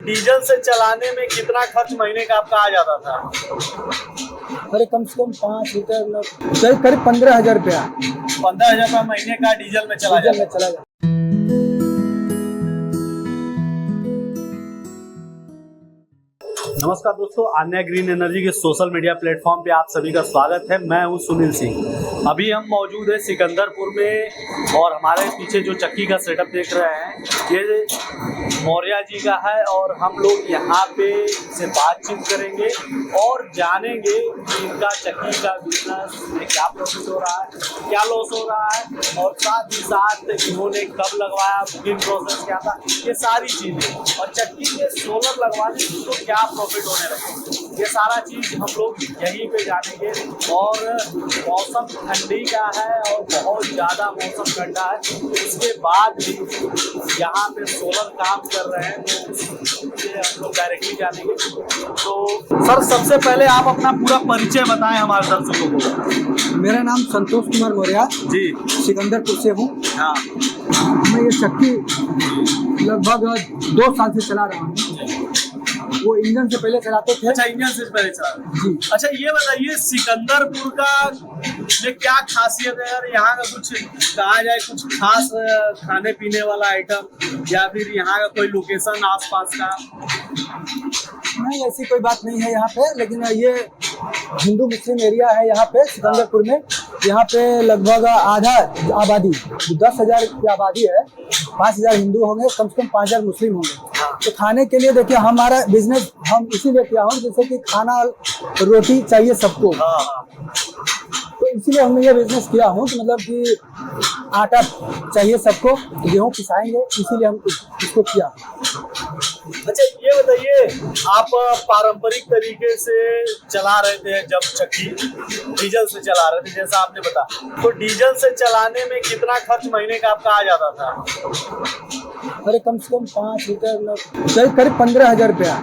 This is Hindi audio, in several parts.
डीजल से चलाने में कितना खर्च महीने का आपका आ जाता था? अरे कम से कम 5 लीटर करीब 15,000 रुपया 15,000 रुपया महीने का डीजल में चला डीजल में जाता। चला जाता। नमस्कार दोस्तों, आन्या ग्रीन एनर्जी के सोशल मीडिया प्लेटफॉर्म पे आप सभी का स्वागत है। मैं हूं सुनील सिंह। अभी हम मौजूद है सिकंदरपुर में और हमारे पीछे जो चक्की का सेटअप देख रहे हैं ये मौर्या जी का है और हम लोग यहाँ पे से बातचीत करेंगे और जानेंगे कि इनका चक्की का बिजनेस में क्या प्रॉफिट हो रहा है, क्या लॉस हो रहा है और साथ ही साथ इन्होंने कब लगवाया, बुकिंग प्रोसेस क्या था, ये सारी चीज़ें और चक्की में सोलर लगवाने से तो क्या प्रॉफिट होने लगे, ये सारा चीज़ हम लोग यहीं पे जानेंगे। और मौसम ठंडी का है और बहुत ज़्यादा मौसम ठंडा है, इसके बाद भी यहाँ पे सोलर काम कर रहे हैं तो ये हम लोग डायरेक्टली जानेंगे। तो सर सबसे पहले आप अपना पूरा परिचय बताएं हमारे दर्शकों को। मेरा नाम संतोष कुमार मौर्या जी, सिकंदरपुर से हूँ। हाँ, मैं ये चक्की लगभग 2 साल से चला रहा हूँ। वो इंजन से पहले चलाते थे। अच्छा, इंजन से पहले चला जी। अच्छा, ये बताइए सिकंदरपुर का में क्या खासियत है यार? यहाँ का कुछ कहा जाए, कुछ खास खाने पीने वाला आइटम या फिर यहाँ का कोई लोकेशन आसपास का? नहीं, ऐसी कोई बात नहीं है यहाँ पे, लेकिन ये हिंदू मुस्लिम एरिया है यहाँ पे सिकंदरपुर में। यहाँ पे लगभग आधा आबादी 10,000 की आबादी है, 5,000 हिंदू होंगे, कम से कम 5,000 मुस्लिम होंगे। तो खाने के लिए देखिए हमारा बिजनेस हम इसीलिए किया हूँ जैसे कि खाना रोटी चाहिए सबको, तो इसीलिए हमने ये बिजनेस किया हूँ कि मतलब कि आटा चाहिए सबको, गेहूँ पिसाएंगे, इसीलिए हम इसको किया। अच्छा, ये बताइए आप पारंपरिक तरीके से चला रहे थे जब चक्की डीजल से चला रहे थे जैसा आपने बताया, तो डीजल से चलाने में कितना खर्च महीने का आपका आ जाता था? अरे कम से कम 5 लीटर करीब 15,000 रुपया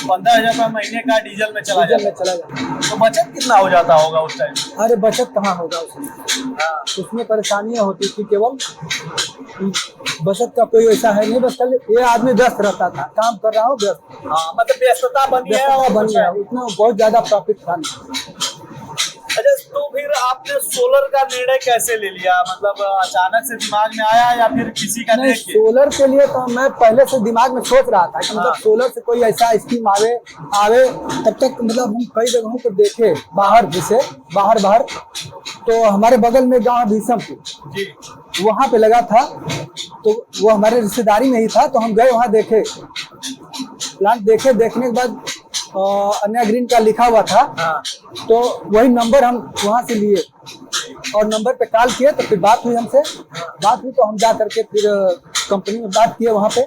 15,000 रुपया महीने का डीजल में चला डीजल में जाता। चला जाता। तो बचत कितना हो जाता होगा उस टाइम? अरे बचत कहाँ होगा उसमें, उसमें परेशानियाँ होती थी। केवल बचत का कोई ऐसा है नहीं, बस कल ये आदमी व्यस्त रहता था, काम कर रहा हूँ व्यस्त। हाँ, मतलब व्यस्तता बनी है और बन गया, इतना बहुत ज्यादा प्रॉफिट था नहीं। अच्छा, तो फिर आपने सोलर का निर्णय कैसे ले लिया? मतलब अचानक से दिमाग में आया या फिर किसी का नहीं, देख के? सोलर के लिए तो मैं पहले से दिमाग में सोच रहा था कि मतलब सोलर से कोई ऐसा स्कीम आवे तब तक मतलब हम कई जगहों पर देखे बाहर तो हमारे बगल में गाँव भीषमपुर जी, वहाँ पे लगा था, तो वो हमारे रिश्तेदारी में ही था, तो हम गए वहाँ देखे प्लांट, देखने के बाद अन्या ग्रीन का लिखा हुआ था। हाँ, तो वही नंबर हम वहाँ से लिए और नंबर पे कॉल किए, तो फिर बात हुई हमसे, तो हम जा करके फिर कंपनी में बात किए वहाँ पे,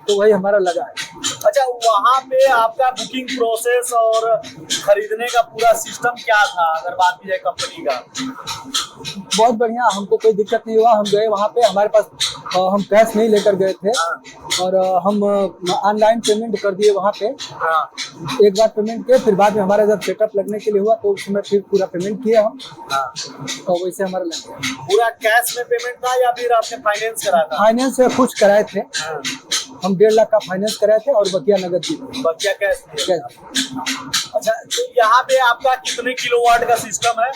तो वही हमारा लगा है। अच्छा, वहाँ पे आपका बुकिंग प्रोसेस और खरीदने का पूरा सिस्टम क्या था अगर बात की जाए कंपनी का? बहुत बढ़िया, हमको कोई दिक्कत नहीं हुआ। हम गए वहाँ पे, हमारे पास हम कैश नहीं लेकर गए थे और हम ऑनलाइन पेमेंट कर दिए वहाँ पे। हाँ, एक बार पेमेंट किए, फिर बाद में हमारा जब सेटअप लगने के लिए हुआ तो उसमें फिर पूरा पेमेंट किए हम, हाँ। तो वैसे हमारा लग गया। पूरा कैश में पेमेंट था या फिर आपने फाइनेंस करा था? फाइनेंस से कुछ कराए थे, हाँ, हम 1.5 लाख का फाइनेंस कराए थे और बकिया नगद दी। बकिया कैश दिया। कैश। अच्छा, तो यहाँ पे आपका कितने किलोवाट का सिस्टम है?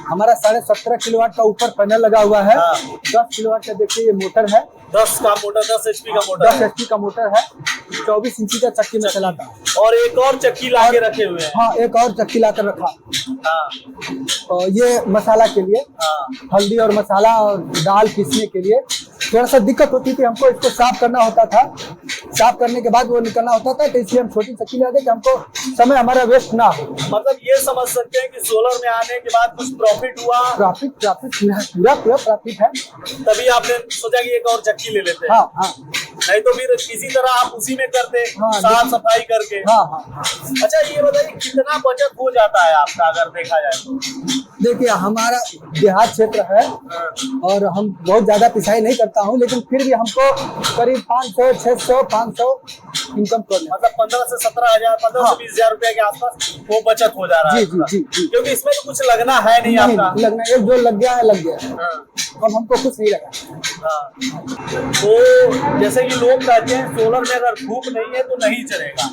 हमारा 17.5 किलोवाट का ऊपर पैनल लगा हुआ है। हाँ। 10 किलोवाट का देखिए ये मोटर है, 10 का मोटर, 10 HP का मोटर 10 है। HP का मोटर है, 24 इंची का चक्की में चलाता है। और एक और चक्की लाके रखे हुए हैं। हाँ, एक और चक्की लाकर रखा। हाँ, और ये मसाला के लिए, हाँ, हल्दी और मसाला और दाल पीसने के लिए थोड़ा सा दिक्कत होती थी हमको, इसको साफ करना होता था, साफ करने के बाद वो निकलना होता था, तो इसलिए हम छोटी चक्की लाते कि हमको समय हमारा वेस्ट ना हो। मतलब ये समझ सकते हैं कि सोलर में आने के बाद कुछ प्रॉफिट हुआ, प्रॉफिट पूरा प्रॉफिट है, तभी आपने सोचा कि एक और चक्की ले लेते हैं। हाँ, नहीं तो फिर किसी तरह आप उसी में करते, हाँ, साफ सफाई करके। हाँ। अच्छा, ये बताइए कितना बचत हो जाता है आपका अगर देखा जाए तो? देखिए हमारा देहात क्षेत्र है और हम बहुत ज्यादा पिसाई नहीं करता हूँ, लेकिन फिर भी हमको करीब 500, 600, 500 इनकम कर, मतलब 15 से 17,000, 15 से 20,000 रुपए के आसपास वो बचत हो जा रहा है। जी। क्योंकि इसमें तो कुछ लगना है नहीं आपका। लगना, एक जो लग गया है लग गया, हाँ, अब हमको कुछ नहीं लगा। हाँ। तो जैसे जैसे कि लोग कहते हैं सोलर में अगर धूप नहीं है तो नहीं चलेगा।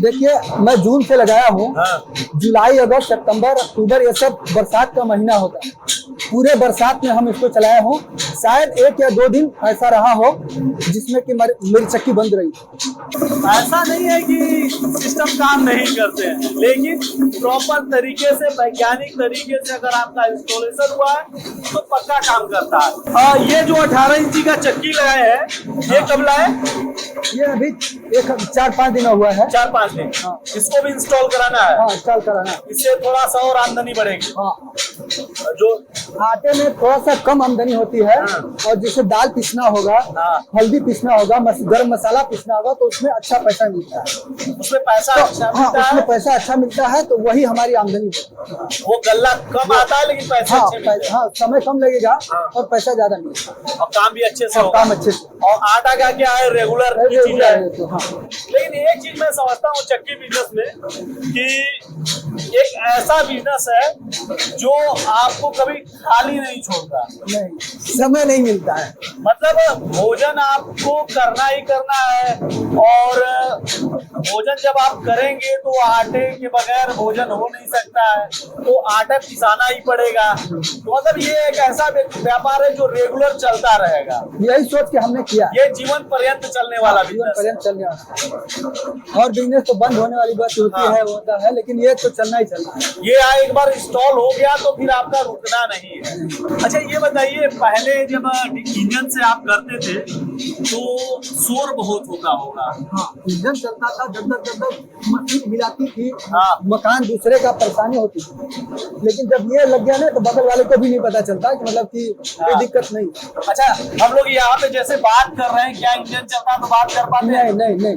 देखिए मैं जून से लगाया हूँ, हाँ। जुलाई अगस्त सितंबर अक्टूबर ये सब बरसात का महीना होता है। पूरे बरसात में हम इसको चलाया हूँ। शायद 1 या 2 दिन ऐसा रहा हो जिसमें कि मेरी चक्की बंद रही। ऐसा नहीं है कि सिस्टम काम नहीं करते हैं, लेकिन प्रॉपर तरीके से वैज्ञानिक तरीके से अगर आपका इंस्टॉलेशन हुआ है तो पक्का काम करता है। ये जो 18 इंची का चक्की लगाए हैं ये कब लाए? ये अभी 4-5 दिन हुआ है। 4-5 दिन। हाँ। इसको भी इंस्टॉल कराना है। हाँ, इंस्टॉल कराना है। इससे थोड़ा सा और आमदनी बढ़ेगी। हाँ, जो आटे में थोड़ा सा कम आमदनी होती है। हाँ। और जैसे दाल पीसना होगा, हाँ। हल्दी पीसना होगा, गरम मसाला पीसना होगा तो उसमें अच्छा पैसा मिलता है। उसमें पैसा तो, अच्छा हाँ, मिलता उसमें है। पैसा अच्छा मिलता है तो वही हमारी आमदनी होती है। वो गल्ला कम आता है लेकिन पैसे हाँ, अच्छे मिलते हैं। हाँ, समय कम लगेगा हाँ। और पैसा ज्यादा मिलेगा और काम भी अच्छे से और होगा। काम अच्छे से। और आटा का क्या है, रेगुलर की चीज है। तो हाँ, लेकिन एक चीज मैं समझता हूँ चक्की बिजनेस में कि एक ऐसा बिजनेस है जो आपको कभी खाली नहीं छोड़ता। नहीं, समय नहीं मिलता है। मतलब भोजन आपको करना ही करना है, और भोजन जब आप करेंगे तो आटे के बगैर भोजन हो नहीं सकता है, तो आटा पिसाना ही पड़ेगा। तो मतलब ये एक ऐसा व्यापार है जो रेगुलर चलता रहेगा। यही सोच के हमने किया। ये जीवन पर्यंत चलने वाला जीवन बिजनेस है। पर्यंत चलने वाला। और बिजनेस तो बंद होने वाली बात होती हाँ। है, होता है, लेकिन ये तो चलना ही चलना है। ये एक बार इंस्टॉल हो गया तो फिर आपका रुकना नहीं है। अच्छा ये बताइए, पहले जब इंजन से आप करते थे तो शोर बहुत होता होगा। हाँ, इंजन चलता था, जब तक मशीन हिलाती थी, हाँ। मकान दूसरे का परेशानी होती थी। लेकिन जब ये लग गया ना तो बगल वाले को भी नहीं पता चलता कि मतलब कि कोई दिक्कत नहीं। अच्छा, हम लोग यहाँ पे जैसे बात कर रहे हैं, क्या इंजन चलता तो बात कर पाते हैं? नहीं,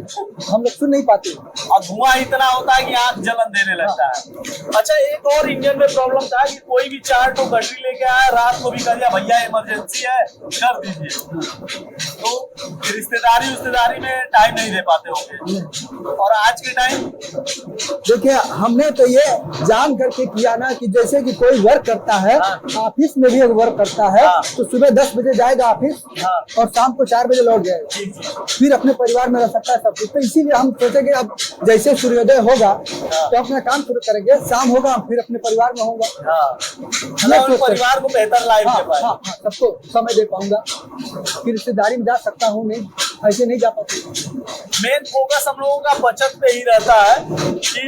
हम लोग सुन नहीं पाते। और धुआं इतना होता है कि आंख जलन देने लगता है। अच्छा, एक और इंजन में प्रॉब्लम था कि कोई भी 4 टो गटरी लेके आया, रात को भी कह दिया भैया इमरजेंसी है कर दीजिए, तो रिश्तेदारी में टाइम नहीं दे पाते होंगे। और आज के टाइम देखिए हमने तो ये जान करके किया ना कि जैसे कि कोई वर्क करता है, ऑफिस में भी अगर वर्क करता है तो सुबह 10 बजे जाएगा ऑफिस और शाम को 4 बजे लौट जाएगा, फिर अपने परिवार में रह सकता है सब कुछ। तो इसीलिए हम सोचेंगे अब जैसे सूर्योदय होगा तो अपना काम शुरू करेंगे, शाम होगा फिर अपने परिवार में होगा। परिवार को बेहतर लाइफ दे पाए। हाँ, सबको समय दे पाऊंगा, फिर रिश्तेदारी में जा सकता हूँ, नहीं ऐसे नहीं जा पाते। मेन फोकस हम लोगों का बचत पे ही रहता है कि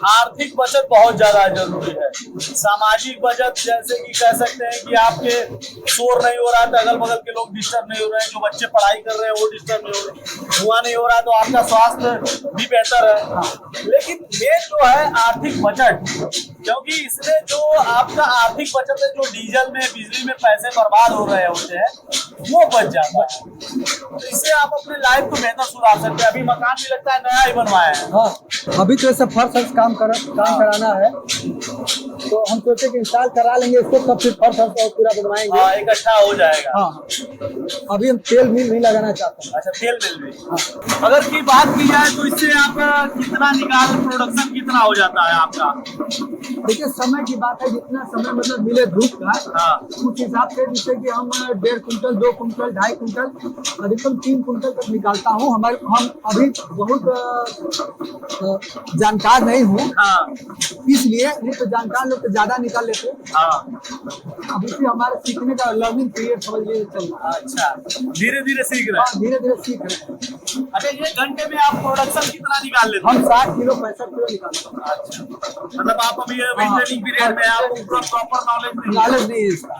आर्थिक बचत बहुत ज्यादा जरूरी है। सामाजिक बचत जैसे कि कह सकते हैं कि आपके शोर नहीं हो रहा है तो अगल बगल के लोग डिस्टर्ब नहीं हो रहे हैं, जो बच्चे पढ़ाई कर रहे हैं वो डिस्टर्ब नहीं हो रहे, धुआं नहीं हो रहा है तो आपका स्वास्थ्य भी बेहतर है। लेकिन मेन जो है आर्थिक बचत, क्योंकि इसमें जो आपका आर्थिक बचत है, जो डीजल में बिजली में पैसे बर्बाद हो रहे होते हैं वो बच जाता है। तो इससे आप अपने लाइफ को बेहतर सुधार सकते हैं। अभी मकान भी लगता है नया ही बनवाया है। हाँ, अभी तो सब फर्श काम कराना है, तो हम सोचे कि इंस्टॉल करा लेंगे इसको, तब फिर फर्श और पूरा बनवाएंगे। हाँ, इकट्ठा हो जाएगा। हाँ, अभी हम तेल मिल नहीं लगाना चाहते हैं। अच्छा, तेल मिल भी। हाँ। अगर की बात की जाए तो इससे आप कितना प्रोडक्शन कितना हो जाता है आपका? देखिए समय की बात है, जितना समय मतलब मिले धूप का, हाँ। उस हिसाब से जैसे कि हम 1.5 कुंटल 2 कुंटल 2.5 कुंटल अधिकतम 3 कुंटल तक निकालता हूँ। हम अभी बहुत जानकार नहीं हूँ। हाँ। इसलिए नहीं तो जानकार लोग तो ज्यादा निकाल लेते। हाँ। अभी से हमारे सीखने का लर्निंग पीरियड समझ लीजिए चल रहा है। अच्छा, धीरे धीरे सीख रहे हैं। धीरे धीरे सीख रहे हैं। अच्छा, ये घंटे में आप प्रोडक्शन कितना निकाल लेते हैं? हम 60 किलो 65 किलो निकालते हैं। अच्छा, मतलब आप अभी ट्रेनिंग पीरियड में आपको पूरा प्रॉपर नॉलेज नहीं है इसका।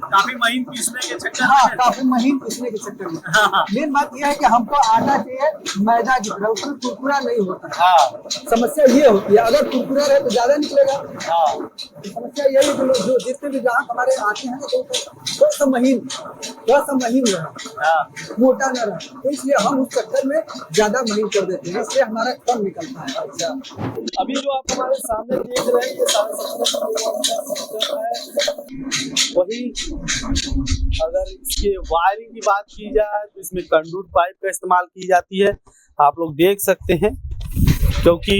काफी महीन पीसने के चक्कर हाँ, में। काफी महीन पीसने के चक्कर में। हाँ। मेन बात यह है कि हमको आटा चाहिए मैदा की तरह, उसमें कुरकुरा नहीं होता है। हाँ। समस्या ये होती है, अगर कुरकुरा रहे तो ज्यादा निकलेगा। हाँ। समस्या यही है कि लोग जो जितने भी ग्राहक हमारे आते हैं तो थोड़ा सा महीन रहे, हाँ। मोटा न रहे, तो इसलिए हम उस चक्कर में ज्यादा महीन कर देते हैं, इसलिए हमारा कम निकलता है। अच्छा, अभी जो आप हमारे सामने देख रहे हैं ये वही, अगर इसके वायरिंग की बात की जाए तो इसमें कंडूट पाइप का इस्तेमाल की जाती है। आप लोग देख सकते हैं, क्योंकि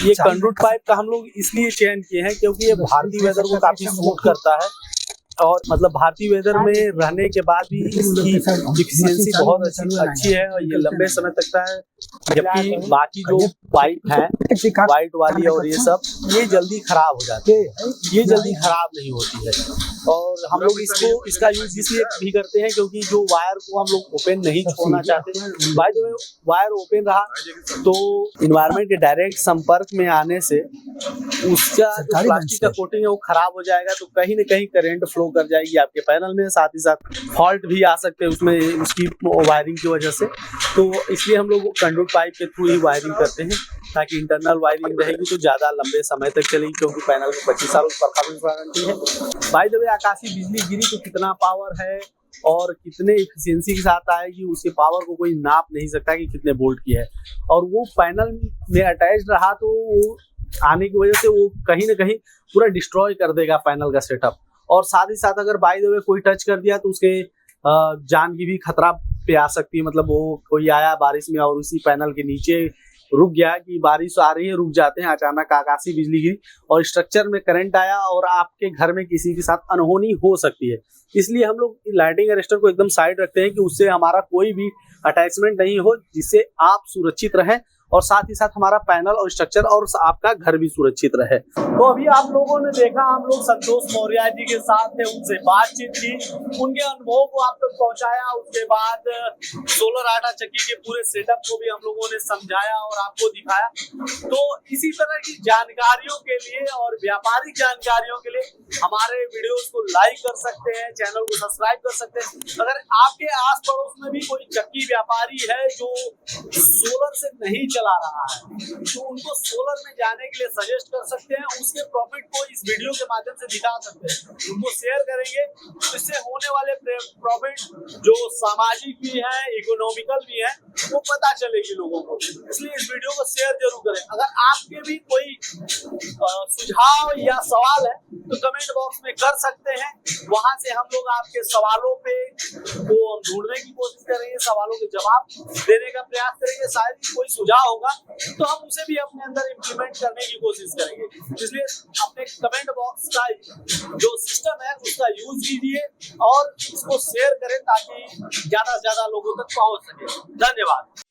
ये कंडूट पाइप का हम लोग इसलिए चयन किए हैं क्योंकि ये भारतीय वेदर को काफी सूट करता है। और मतलब भारतीय वेदर में रहने के बाद भी इसकी इफिशियंसी बहुत अच्छी है और ये लंबे समय तक का है, जबकि बाकी जो पाइप है वाइट वाली और ये सब ये जल्दी खराब हो जाती है, ये जल्दी खराब नहीं होती है। और हम लोग इसका यूज इसलिए भी करते हैं क्योंकि जो वायर को हम लोग ओपन नहीं छोड़ना चाहते। By the way wire open रहा तो इन्वायरमेंट के डायरेक्ट संपर्क में आने से उसका जो प्लास्टिक का कोटिंग है वो खराब हो जाएगा, तो कहीं न कहीं करंट फ्लो कर जाएगी आपके पैनल में, साथ ही साथ फॉल्ट भी आ सकते हैं उसमें उसकी वायरिंग की वजह से। तो इसलिए हम लोग कंडक्ट पाइप के थ्रू ही वायरिंग करते हैं ताकि इंटरनल वायरिंग रहेगी तो ज़्यादा लंबे समय तक चलेगी, क्योंकि पैनल की 25 साल परफॉर्मेंस वारंटी है। बाय द वे आकाशीय बिजली गिरी तो कितना पावर है और कितने इफिशियंसी के साथ आएगी उसके पावर को कोई नाप नहीं सकता कि कितने वोल्ट की है। और वो पैनल में अटैच रहा तो वो आने की वजह से वो कहीं ना कहीं पूरा डिस्ट्रॉय कर देगा पैनल का सेटअप। और साथ ही साथ अगर बाय द वे कोई टच कर दिया तो उसके जान की भी खतरा पे आ सकती है। मतलब वो कोई आया बारिश में और उसी पैनल के नीचे रुक गया कि बारिश आ रही है, रुक जाते हैं, अचानक आकाशीय बिजली गिरी और स्ट्रक्चर में करंट आया और आपके घर में किसी के साथ अनहोनी हो सकती है। इसलिए हम लोग लाइटिंग अरेस्टर को एकदम साइड रखते हैं कि उससे हमारा कोई भी अटैचमेंट नहीं हो, जिससे आप सुरक्षित रहें और साथ ही साथ हमारा पैनल और स्ट्रक्चर और आपका घर भी सुरक्षित रहे। तो अभी आप लोगों ने देखा हम लोग संतोष मौर्य जी के साथ थे, उनसे बातचीत की, उनके अनुभव को आप तक पहुंचाया। उसके बाद सोलर आटा चक्की के पूरे सेटअप को भी हम लोगों ने समझाया और आपको दिखाया। तो इसी तरह की जानकारियों के लिए और व्यापारिक जानकारियों के लिए हमारे वीडियोस को लाइक कर सकते हैं, चैनल को सब्सक्राइब कर सकते हैं। अगर आपके आस पड़ोस में भी कोई चक्की व्यापारी है जो सोलर से नहीं चला रहा है तो उनको सोलर में जाने के लिए सजेस्ट कर सकते हैं, उसके प्रॉफिट को इस वीडियो के माध्यम से दिखा सकते हैं, उनको शेयर करेंगे तो इससे होने वाले प्रॉफिट जो सामाजिक भी है, इकोनॉमिकल भी है, वो पता चलेगी लोगों को। इसलिए इस वीडियो को शेयर जरूर करें। अगर आपके भी कोई सुझाव या सवाल है तो कमेंट बॉक्स में कर सकते हैं, वहां से हम लोग आपके सवालों पे को ढूंढने की कोशिश करेंगे, सवालों के जवाब देने का प्रयास करेंगे। शायद कोई सुझाव होगा तो हम उसे भी अपने अंदर इम्प्लीमेंट करने की कोशिश करेंगे। इसलिए अपने कमेंट बॉक्स का जो सिस्टम है उसका यूज कीजिए और इसको शेयर करें ताकि ज्यादा से ज्यादा लोगों तक पहुंच सके। धन्यवाद।